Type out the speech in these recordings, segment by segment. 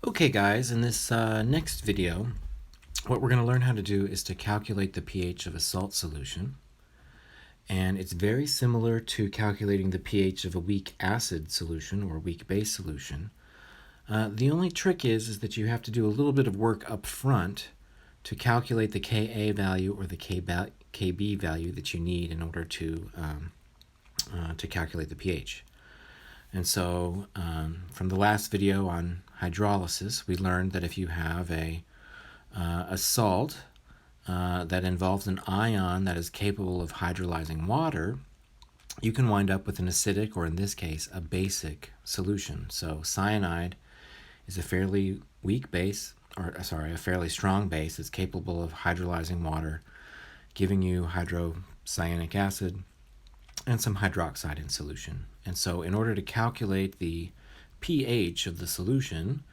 Okay guys, in this next video, what we're going to learn how to do is to calculate the pH of a salt solution. And it's very similar to calculating the pH of a weak acid solution or weak base solution. The only trick is that you have to do a little bit of work up front to calculate the Ka value or the Kb value that you need in order to calculate the pH. And so from the last video on hydrolysis, we learned that if you have a salt that involves an ion that is capable of hydrolyzing water, you can wind up with an acidic, or in this case, a basic solution. So cyanide is a fairly weak base, a fairly strong base that's capable of hydrolyzing water, giving you hydrocyanic acid and some hydroxide in solution. And so in order to calculate the pH of the solution,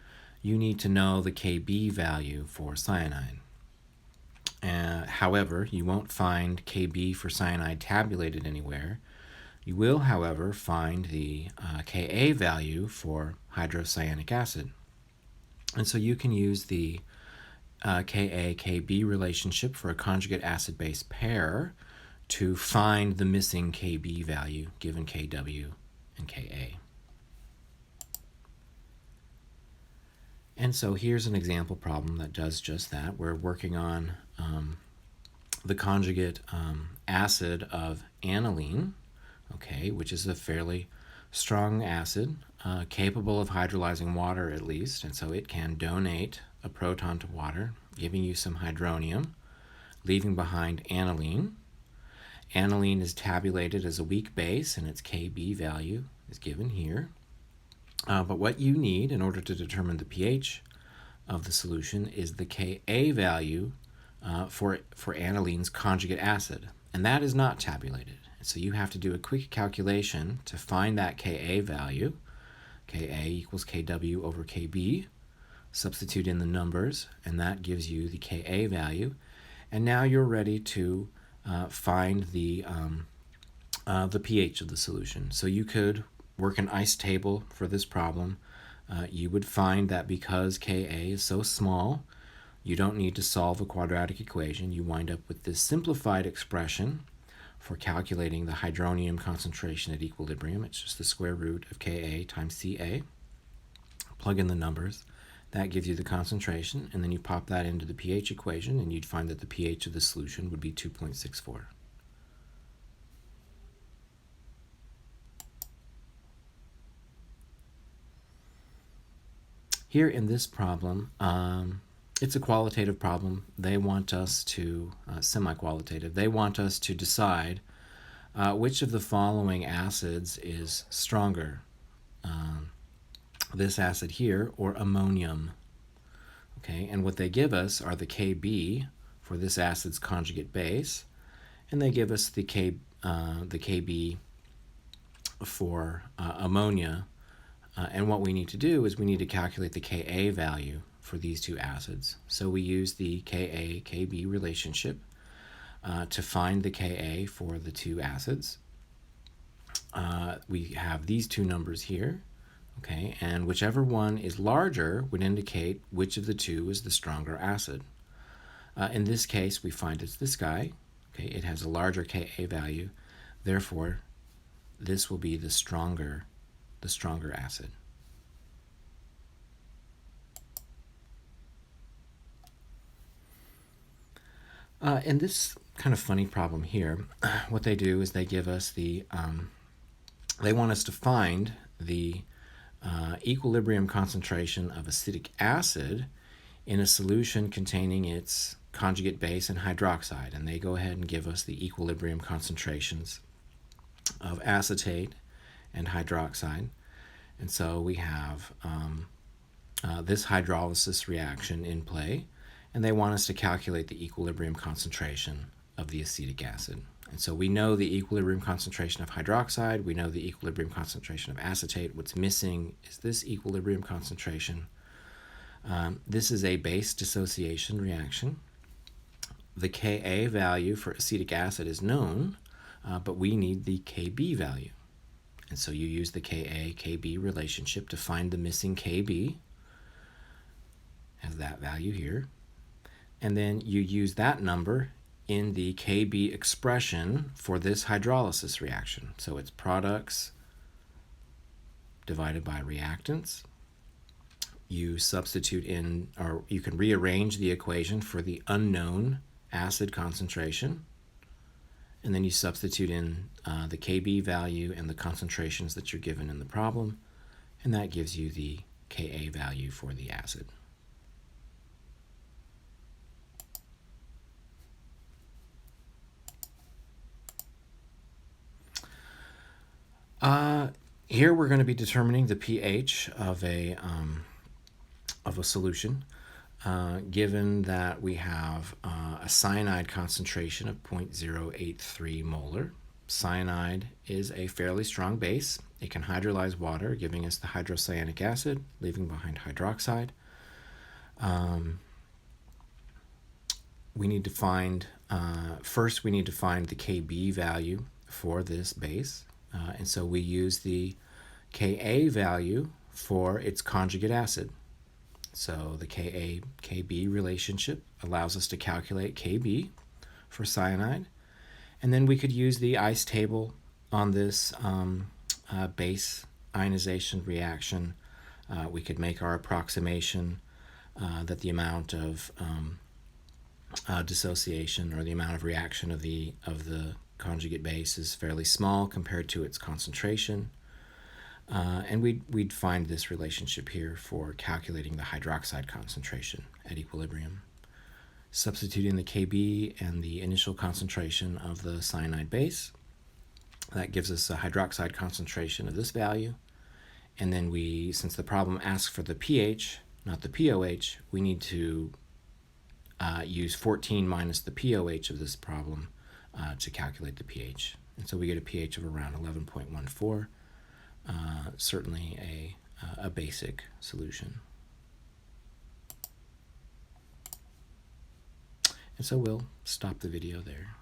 you need to know the Kb value for cyanide. However, you won't find Kb for cyanide tabulated anywhere. You will, however, find the Ka value for hydrocyanic acid. And so you can use the Ka-Kb relationship for a conjugate acid-base pair to find the missing Kb value given Kw and Ka. And so here's an example problem that does just that. We're working on the conjugate acid of aniline, okay, which is a fairly strong acid, capable of hydrolyzing water at least, and so it can donate a proton to water, giving you some hydronium, leaving behind aniline. Aniline is tabulated as a weak base, and its Kb value is given here. But what you need in order to determine the pH of the solution is the Ka value for aniline's conjugate acid, and that is not tabulated. So you have to do a quick calculation to find that Ka value. Ka equals Kw over Kb. Substitute in the numbers, and that gives you the Ka value. And now you're ready to find the pH of the solution. So you could work an ice table for this problem. You would find that because Ka is so small, you don't need to solve a quadratic equation. You wind up with this simplified expression for calculating the hydronium concentration at equilibrium. It's just the square root of Ka times Ca. Plug in the numbers. That gives you the concentration, and then you pop that into the pH equation, and you'd find that the pH of the solution would be 2.64. Here in this problem, it's a qualitative problem. They want us to, semi-qualitative, they want us to decide which of the following acids is stronger, this acid here or ammonium. Okay, and what they give us are the Kb for this acid's conjugate base, and they give us the Kb for ammonia. And what we need to do is we need to calculate the Ka value for these two acids. So we use the Ka-Kb relationship to find the Ka for the two acids. We have these two numbers here, okay, and whichever one is larger would indicate which of the two is the stronger acid. In this case, we find it's this guy. Okay, it has a larger Ka value, therefore this will be the stronger acid. In this kind of funny problem here, what they do is they give us the, they want us to find the equilibrium concentration of acetic acid in a solution containing its conjugate base and hydroxide, and they go ahead and give us the equilibrium concentrations of acetate and hydroxide. And so we have this hydrolysis reaction in play, and they want us to calculate the equilibrium concentration of the acetic acid. And so we know the equilibrium concentration of hydroxide, we know the equilibrium concentration of acetate. What's missing is this equilibrium concentration. This is a base dissociation reaction. The Ka value for acetic acid is known, but we need the Kb value. And so you use the Ka-Kb relationship to find the missing Kb. as that value here. And then you use that number in the Kb expression for this hydrolysis reaction. So it's products divided by reactants. You substitute in, or you can rearrange the equation for the unknown acid concentration, and then you substitute in the Kb value and the concentrations that you're given in the problem, and that gives you the Ka value for the acid. Here we're going to be determining the pH of a solution, given that we have a cyanide concentration of 0.083 molar. Cyanide is a fairly strong base. It can hydrolyze water, giving us the hydrocyanic acid, leaving behind hydroxide. We need to find, first we need to find the Kb value for this base. And so we use the Ka value for its conjugate acid. So the Ka-Kb relationship allows us to calculate Kb for cyanide. And then we could use the ICE table on this base ionization reaction. We could make our approximation that the amount of dissociation, or the amount of reaction of the conjugate base, is fairly small compared to its concentration. And we'd find this relationship here for calculating the hydroxide concentration at equilibrium. Substituting the Kb and the initial concentration of the cyanide base, that gives us a hydroxide concentration of this value. And then we, since the problem asks for the pH, not the pOH, we need to use 14 minus the pOH of this problem to calculate the pH. And so we get a pH of around 11.14, certainly a basic solution. And so we'll stop the video there.